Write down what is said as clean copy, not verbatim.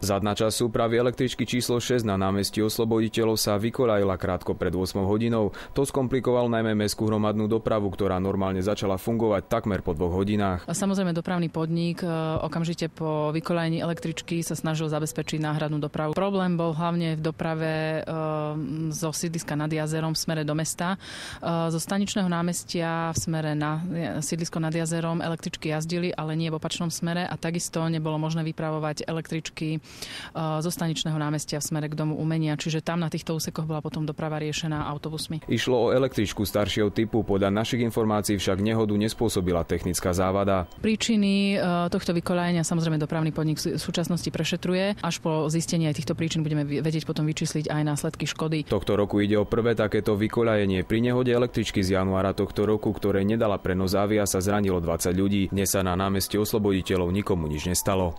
Zadná časť súpravy električky číslo 6 na námestí Osloboditeľov sa vykoľajila krátko pred 8 hodinou. To skomplikovalo najmä mestskú hromadnú dopravu, ktorá normálne začala fungovať takmer po 2 hodinách. Samozrejme dopravný podnik okamžite po vykoľajení električky sa snažil zabezpečiť náhradnú dopravu. Problém bol hlavne v doprave zo sídliska nad jazerom v smere do mesta. Zo staničného námestia v smere na sídlisko nad jazerom električky jazdili, ale nie v opačnom smere a takisto nebolo možné vypravovať električky zo staničného námestia v smere k Domu umenia, čiže tam na týchto úsekoch bola potom doprava riešená autobusmi. Išlo o električku staršieho typu, podľa našich informácií však nehodu nespôsobila technická závada. Príčiny tohto vykoľajenia samozrejme dopravný podnik v súčasnosti prešetruje. Až po zistení aj týchto príčin budeme vedieť potom vyčísliť aj následky škody. Tohto roku ide o prvé takéto vykoľajenie. Pri nehode električky z januára tohto roku, ktorej nedala prenos ávia, sa zranilo 20 ľudí. Dnes sa na námestí Osloboditeľov nikomu nič nestalo.